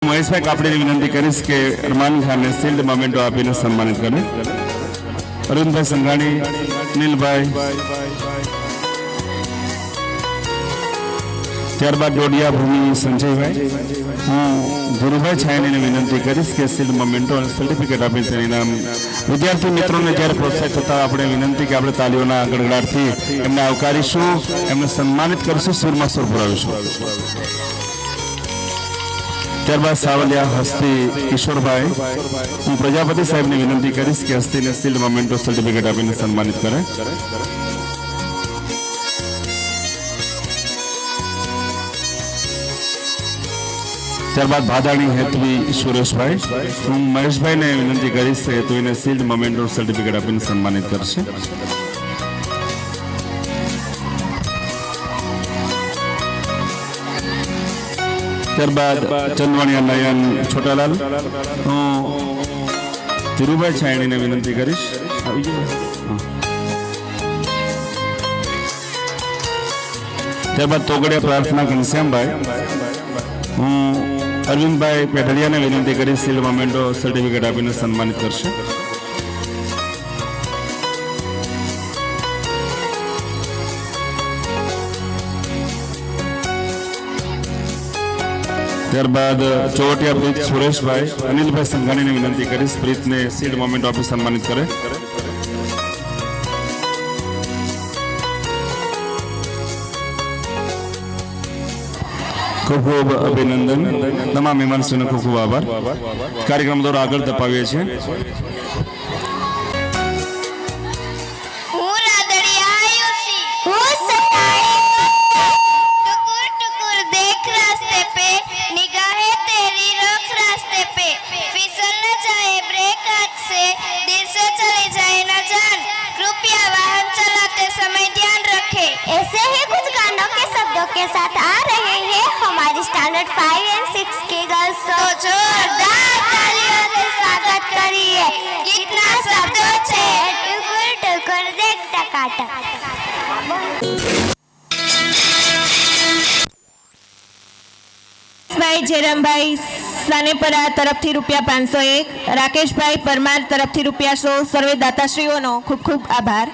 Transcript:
મહેશભાઈ કાપડીને વિનંતી કરીશ કે અરમાન ખાનને શિલ્ડ મોમેન્ટો આપીને સન્માનિત કરે. અરુણભાઈ સંઘાણી, નીલભાઈ, ત્યારબાદ ડોડિયા ભૂમિ સંજયભાઈ. હું ધીરુભાઈ છાયાણીને વિનંતી કરીશ કે શિલ્ડ મોમેન્ટો અને સર્ટિફિકેટ આપી તેને ઇનામ. વિદ્યાર્થી મિત્રોને જ્યારે પ્રોત્સાહિત થતા આપણે વિનંતી કે આપણે તાલીઓના ગડગડાટથી એમને આવકારીશું, એમને સન્માનિત કરીશું, સુરમાં સુર પુરાવીશું. ત્યારબાદ સાવલિયા હસ્તી કિશોરભાઈ, હું પ્રજાપતિ સાહેબને વિનંતી કરીશ કે હસ્તીને શિલ્ડ મોમેન્ટો સર્ટિફિકેટ આપીને સન્માનિત કરે. ત્યારબાદ ભાદાણી હેતવી સુરેશભાઈ, હું મહેશભાઈને વિનંતી કરીશ કે હેતવીને શિલ્ડ મોમેન્ટો સર્ટિફિકેટ આપીને સન્માનિત કરશે. ત્યારબાદ ચંદવાણિયા નયન છોટાલાલ, હું ધીરુભાઈ છાયણીને વિનંતી કરીશ. ત્યારબાદ તોગડિયા પ્રાર્થના ઘનશ્યામભાઈ, હું અરવિંદભાઈ પેઢડિયાને વિનંતી કરીશ શિલ્ડ મોમેન્ટો સર્ટિફિકેટ આપીને સન્માનિત કરશે. ત્યારબાદ ચોવટિયા પ્રીત સુરેશભાઈ, અનિલભાઈ સંઘાણીને વિનંતી કરીશ પ્રીતને શિલ્ડ મોમેન્ટો આપી સન્માનિત કરે. ખૂબ ખૂબ અભિનંદન. તમામ મહેમાનશ્રીનો ખૂબ ખૂબ આભાર. કાર્યક્રમ દ્વારા આગળ ધપાવીએ છીએ. ऐसे ही कुछ गानों के शब्दों के साथ आ रहे हैं हमारी स्टैंडर्ड 5 और 6 के गर्ल्स. तो जोरदार तालियों से स्वागत करिए. कितना शब्दों છે ટુકુર ટુકુર દેખતા કાટા. ભાઈ જેરમભાઈ સાનેપરા તરફથી ₹501, રાકેશભાઈ પરમાર તરફથી ₹100. સર્વે દાતાશ્રીઓનો ખૂબ ખૂબ આભાર.